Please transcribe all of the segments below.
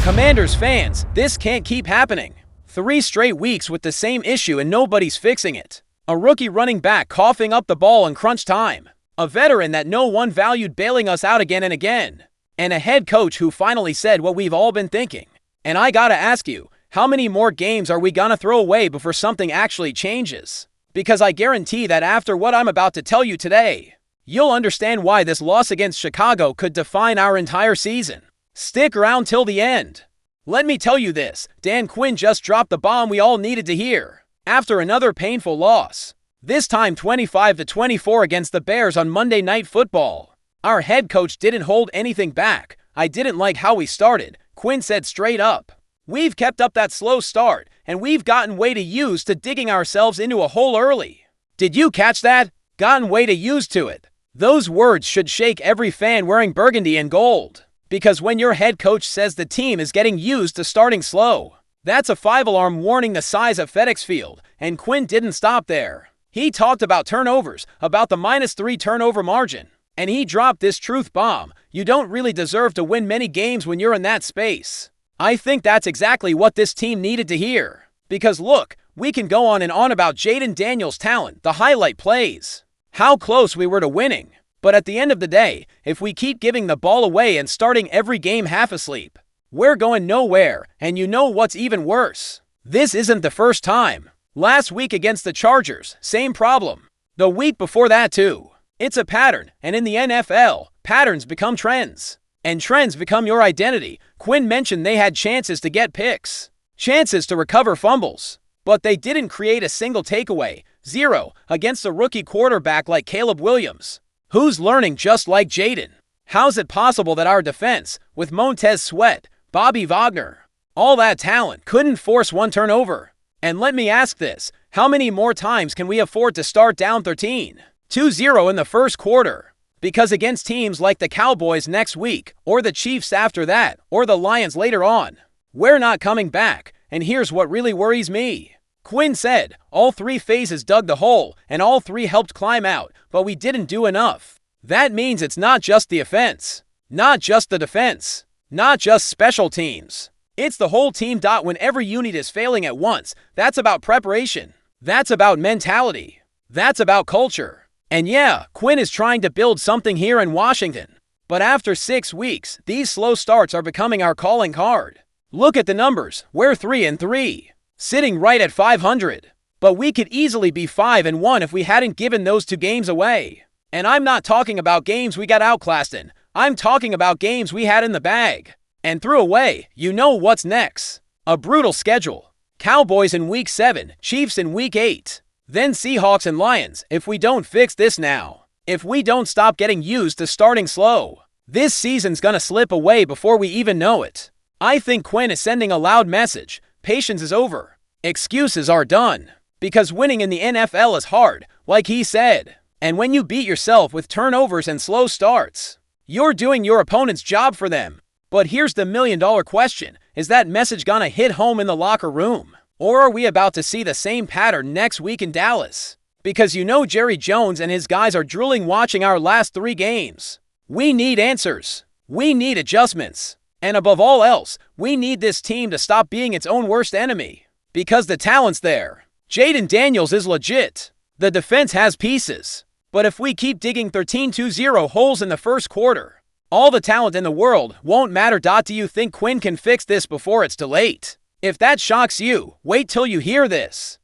Commanders fans, this can't keep happening. 3 straight weeks with the same issue and nobody's fixing it. A rookie running back coughing up the ball in crunch time. A veteran that no one valued bailing us out again and again. And a head coach who finally said what we've all been thinking. And I gotta ask you, how many more games are we gonna throw away before something actually changes? Because I guarantee that after what I'm about to tell you today, you'll understand why this loss against Chicago could define our entire season. Stick around till the end. Let me tell you this, Dan Quinn just dropped the bomb we all needed to hear. After another painful loss, this time 25-24 against the Bears on Monday Night Football. Our head coach didn't hold anything back. I didn't like how we started, Quinn said straight up. We've kept up that slow start, and we've gotten way too used to digging ourselves into a hole early. Did you catch that? Gotten way too used to it. Those words should shake every fan wearing Burgundy and Gold. Because when your head coach says the team is getting used to starting slow, that's a 5-alarm warning the size of FedEx Field, and Quinn didn't stop there. He talked about turnovers, about the -3 turnover margin, and he dropped this truth bomb: you don't really deserve to win many games when you're in that space. I think that's exactly what this team needed to hear. Because look, we can go on and on about Jayden Daniels' talent, the highlight plays, how close we were to winning. But at the end of the day, if we keep giving the ball away and starting every game half asleep, we're going nowhere, and you know what's even worse? This isn't the first time. Last week against the Chargers, same problem. The week before that too. It's a pattern, and in the NFL, patterns become trends. And trends become your identity. Quinn mentioned they had chances to get picks, chances to recover fumbles, but they didn't create a single takeaway, 0, against a rookie quarterback like Caleb Williams, who's learning just like Jayden. How's it possible that our defense, with Montez Sweat, Bobby Wagner, all that talent, couldn't force one turnover? And let me ask this, how many more times can we afford to start down 13-2-0 in the first quarter? Because against teams like the Cowboys next week, or the Chiefs after that, or the Lions later on, we're not coming back. And here's what really worries me. Quinn said, all 3 phases dug the hole, and all 3 helped climb out, but we didn't do enough. That means it's not just the offense, not just the defense, not just special teams. It's the whole team. When every unit is failing at once, that's about preparation. That's about mentality. That's about culture. And yeah, Quinn is trying to build something here in Washington. But after 6 weeks, these slow starts are becoming our calling card. Look at the numbers. We're 3-3. Sitting right at 500. But we could easily be 5-1 if we hadn't given those 2 games away. And I'm not talking about games we got outclassed in. I'm talking about games we had in the bag and threw away. You know what's next. A brutal schedule. Cowboys in Week 7, Chiefs in Week 8. Then Seahawks and Lions. If we don't fix this now, if we don't stop getting used to starting slow, this season's gonna slip away before we even know it. I think Quinn is sending a loud message. Patience is over. Excuses are done. Because winning in the NFL is hard, like he said. And when you beat yourself with turnovers and slow starts, you're doing your opponent's job for them. But here's the million-dollar question. Is that message gonna hit home in the locker room? Or are we about to see the same pattern next week in Dallas? Because you know Jerry Jones and his guys are drooling watching our last 3 games. We need answers. We need adjustments. And above all else, we need this team to stop being its own worst enemy. Because the talent's there. Jayden Daniels is legit. The defense has pieces. But if we keep digging 13-2-0 holes in the first quarter, all the talent in the world won't matter. Do you think Quinn can fix this before it's too late? If that shocks you, wait till you hear this.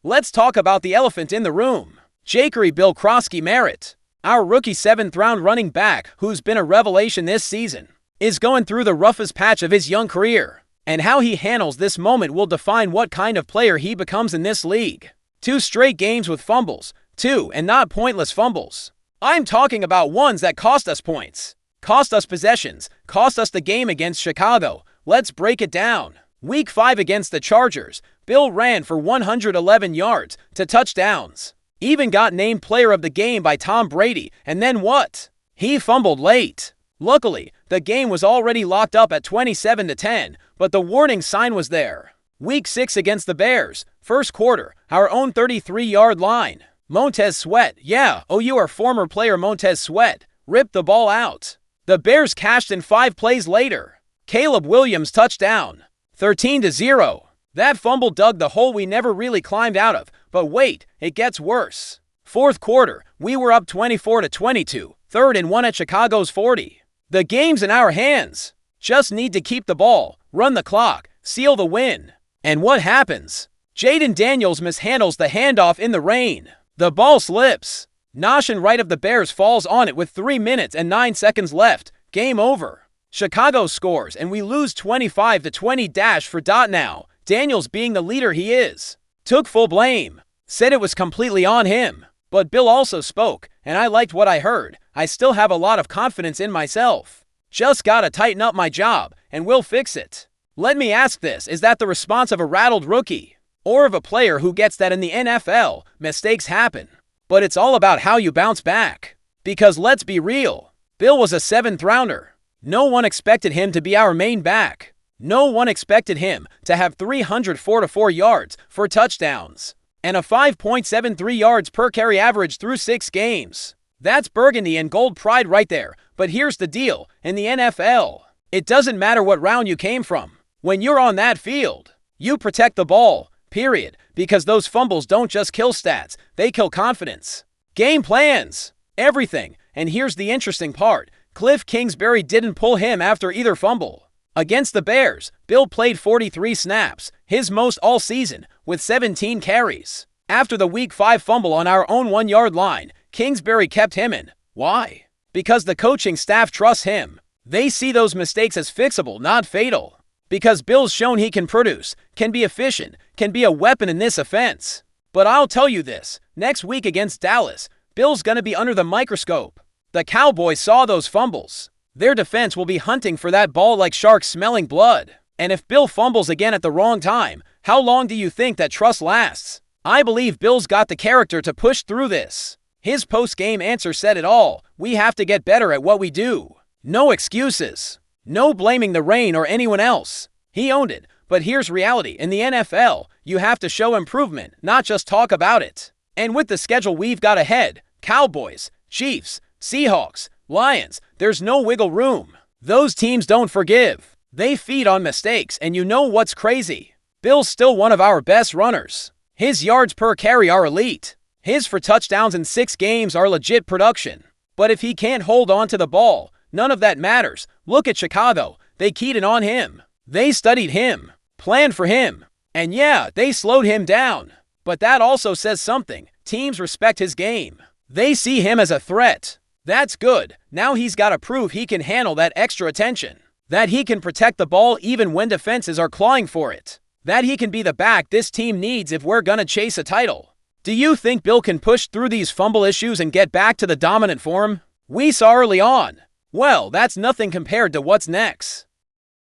Let's talk about the elephant in the room. Jakery Bill Krosky Merritt, our rookie 7th-round running back who's been a revelation this season, is going through the roughest patch of his young career. And how he handles this moment will define what kind of player he becomes in this league. 2 straight games with fumbles. 2, and not pointless fumbles. I'm talking about ones that cost us points, cost us possessions, cost us the game against Chicago. Let's break it down. Week 5 against the Chargers, Bill ran for 111 yards, 2 touchdowns. Even got named player of the game by Tom Brady, and then what? He fumbled late. Luckily, the game was already locked up at 27-10, but the warning sign was there. Week 6 against the Bears, first quarter, our own 33-yard line. Montez Sweat, our former player Montez Sweat, ripped the ball out. The Bears cashed in 5 plays later. Caleb Williams touchdown. 13-0. That fumble dug the hole we never really climbed out of, but wait, it gets worse. Fourth quarter, we were up 24-22, 3rd and 1 at Chicago's 40. The game's in our hands. Just need to keep the ball, run the clock, seal the win. And what happens? Jaden Daniels mishandles the handoff in the rain. The ball slips. Noshin right of the Bears falls on it with 3 minutes and 9 seconds left. Game over. Chicago scores and we lose 25-20. For now, Daniels, being the leader he is, took full blame. Said it was completely on him. But Bill also spoke, and I liked what I heard. I still have a lot of confidence in myself. Just gotta tighten up my job, and we'll fix it. Let me ask this, is that the response of a rattled rookie? Or of a player who gets that in the NFL, mistakes happen. But it's all about how you bounce back. Because let's be real, Bill was a 7th rounder. No one expected him to be our main back. No one expected him to have 304 yards for touchdowns and a 5.73 yards per carry average through 6 games. That's Burgundy and Gold pride right there. But here's the deal, in the NFL, it doesn't matter what round you came from. When you're on that field, you protect the ball, period, because those fumbles don't just kill stats, they kill confidence. Game plans, everything. And here's the interesting part, Cliff Kingsbury didn't pull him after either fumble. Against the Bears, Bill played 43 snaps, his most all season, with 17 carries. After the Week 5 fumble on our own 1-yard line, Kingsbury kept him in. Why? Because the coaching staff trusts him. They see those mistakes as fixable, not fatal. Because Bill's shown he can produce, can be efficient, can be a weapon in this offense. But I'll tell you this, next week against Dallas, Bill's gonna be under the microscope. The Cowboys saw those fumbles. Their defense will be hunting for that ball like sharks smelling blood. And if Bill fumbles again at the wrong time, how long do you think that trust lasts? I believe Bill's got the character to push through this. His post-game answer said it all. We have to get better at what we do. No excuses. No blaming the rain or anyone else. He owned it. But here's reality. In the NFL, you have to show improvement, not just talk about it. And with the schedule we've got ahead, Cowboys, Chiefs, Seahawks, Lions, there's no wiggle room. Those teams don't forgive. They feed on mistakes, and you know what's crazy? Bill's still one of our best runners. His yards per carry are elite. His for touchdowns in 6 games are legit production. But if he can't hold on to the ball, none of that matters. Look at Chicago. They keyed in on him. They studied him, planned for him. And yeah, they slowed him down. But that also says something. Teams respect his game. They see him as a threat. That's good. Now he's got to prove he can handle that extra attention. That he can protect the ball even when defenses are clawing for it. That he can be the back this team needs if we're gonna chase a title. Do you think Bill can push through these fumble issues and get back to the dominant form we saw early on? Well, that's nothing compared to what's next.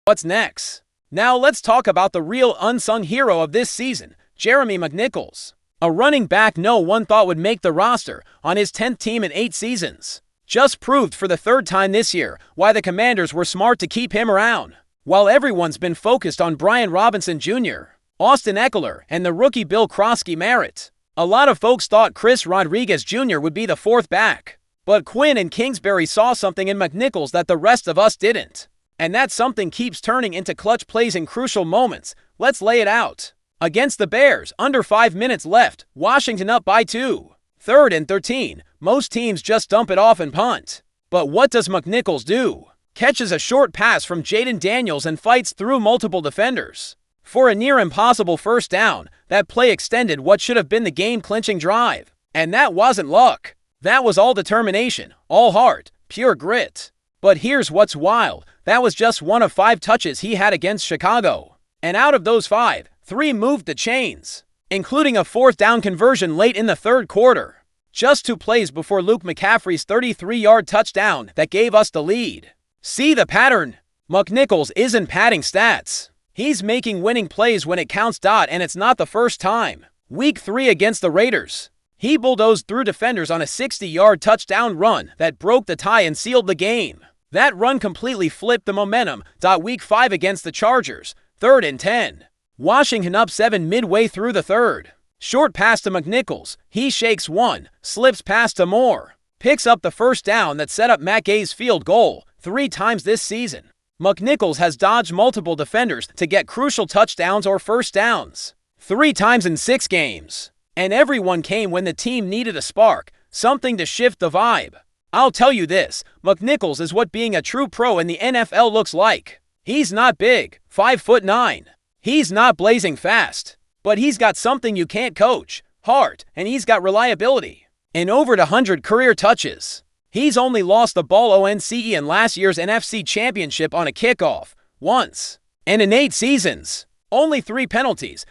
What's next? Now let's talk about the real unsung hero of this season, Jeremy McNichols. A running back no one thought would make the roster on his 10th team in 8 seasons. Just proved for the 3rd time this year why the Commanders were smart to keep him around. While everyone's been focused on Brian Robinson Jr., Austin Eckler, and the rookie Bill Krosky-Merritt, a lot of folks thought Chris Rodriguez Jr. would be the 4th back. But Quinn and Kingsbury saw something in McNichols that the rest of us didn't. And that something keeps turning into clutch plays in crucial moments. Let's lay it out. Against the Bears, under 5 minutes left, Washington up by 2. 3rd and 13, most teams just dump it off and punt. But what does McNichols do? Catches a short pass from Jaden Daniels and fights through multiple defenders. For a near impossible first down, that play extended what should have been the game-clinching drive. And that wasn't luck. That was all determination, all heart, pure grit. But here's what's wild. That was just one of 5 touches he had against Chicago. And out of those 5, 3 moved the chains, including a 4th down conversion late in the 3rd quarter. Just 2 plays before Luke McCaffrey's 33-yard touchdown that gave us the lead. See the pattern? McNichols isn't padding stats. He's making winning plays when it counts. And it's not the first time. Week 3 against the Raiders, he bulldozed through defenders on a 60-yard touchdown run that broke the tie and sealed the game. That run completely flipped the momentum. Week 5 against the Chargers, 3rd and 10. Washington up 7 midway through the 3rd. Short pass to McNichols. He shakes one, slips past to Moore. Picks up the first down that set up Matt Gay's field goal 3 times this season. McNichols has dodged multiple defenders to get crucial touchdowns or first downs. 3 times in 6 games. And everyone came when the team needed a spark, something to shift the vibe. I'll tell you this, McNichols is what being a true pro in the NFL looks like. He's not big, 5'9". He's not blazing fast. But he's got something you can't coach, heart, and he's got reliability. In over 100 career touches. He's only lost the ball ONCE in last year's NFC Championship on a kickoff, once. And in 8 seasons, only 3 penalties.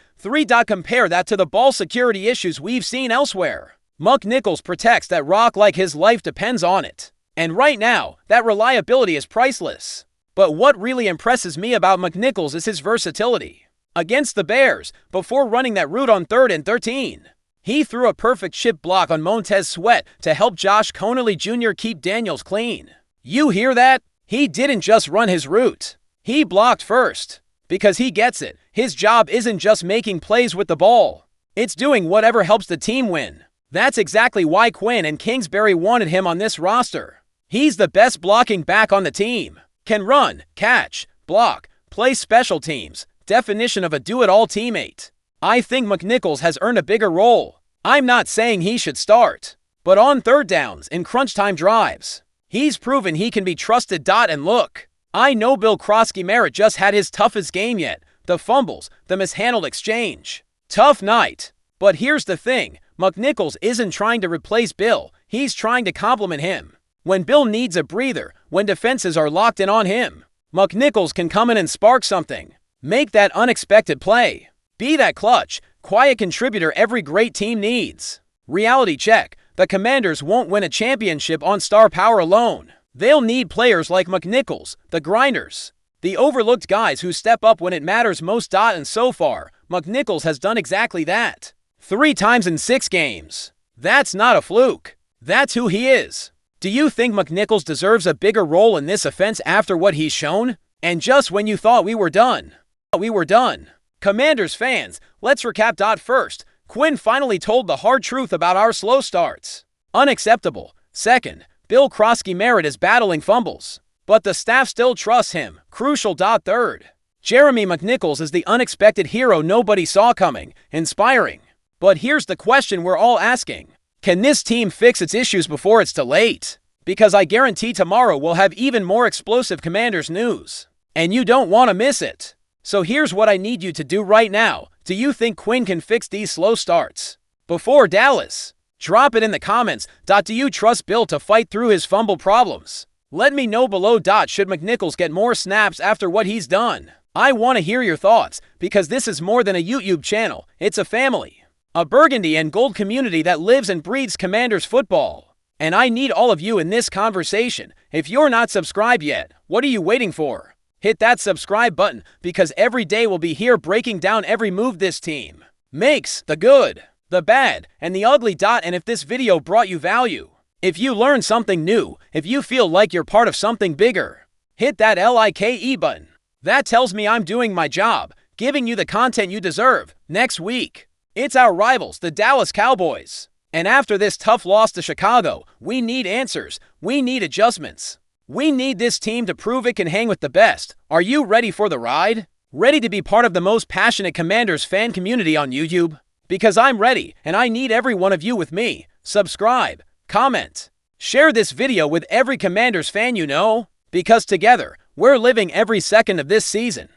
Compare that to the ball security issues we've seen elsewhere. McNichols protects that rock like his life depends on it. And right now, that reliability is priceless. But what really impresses me about McNichols is his versatility. Against the Bears, before running that route on 3rd and 13, he threw a perfect chip block on Montez Sweat to help Josh Connerly Jr. keep Daniels clean. You hear that? He didn't just run his route. He blocked first. Because he gets it. His job isn't just making plays with the ball. It's doing whatever helps the team win. That's exactly why Quinn and Kingsbury wanted him on this roster. He's the best blocking back on the team. Can run, catch, block, play special teams. Definition of a do-it-all teammate. I think McNichols has earned a bigger role. I'm not saying he should start. But on 3rd downs and crunch time drives, he's proven he can be trusted. And look, I know Bill Krosky-Merritt just had his toughest game yet. The fumbles, the mishandled exchange. Tough night. But here's the thing, McNichols isn't trying to replace Bill, he's trying to complement him. When Bill needs a breather, when defenses are locked in on him, McNichols can come in and spark something. Make that unexpected play. Be that clutch, quiet contributor every great team needs. Reality check, the Commanders won't win a championship on star power alone. They'll need players like McNichols, the grinders, the overlooked guys who step up when it matters most. And so far, McNichols has done exactly that. 3 times in 6 games. That's not a fluke. That's who he is. Do you think McNichols deserves a bigger role in this offense after what he's shown? And just when you thought we were done. Commanders fans, let's recap. First, Quinn finally told the hard truth about our slow starts. Unacceptable. Second, Bill Krosky-Merritt is battling fumbles, but the staff still trusts him. Crucial. Third, Jeremy McNichols is the unexpected hero nobody saw coming. Inspiring. But here's the question we're all asking. Can this team fix its issues before it's too late? Because I guarantee tomorrow we'll have even more explosive Commanders news. And you don't want to miss it. So here's what I need you to do right now. Do you think Quinn can fix these slow starts before Dallas? Drop it in the comments. Do you trust Bill to fight through his fumble problems? Let me know below. Should McNichols get more snaps after what he's done? I want to hear your thoughts, because this is more than a YouTube channel. It's a family. A Burgundy and Gold community that lives and breathes Commanders football. And I need all of you in this conversation. If you're not subscribed yet, what are you waiting for? Hit that subscribe button, because every day we'll be here breaking down every move this team makes, the good, the bad, and the ugly. And if this video brought you value, if you learned something new, if you feel like you're part of something bigger, hit that like button. That tells me I'm doing my job, giving you the content you deserve. Next week, it's our rivals, the Dallas Cowboys. And after this tough loss to Chicago, we need answers. We need adjustments. We need this team to prove it can hang with the best. Are you ready for the ride? Ready to be part of the most passionate Commanders fan community on YouTube? Because I'm ready, and I need every one of you with me. Subscribe, comment, share this video with every Commanders fan you know. Because together, we're living every second of this season.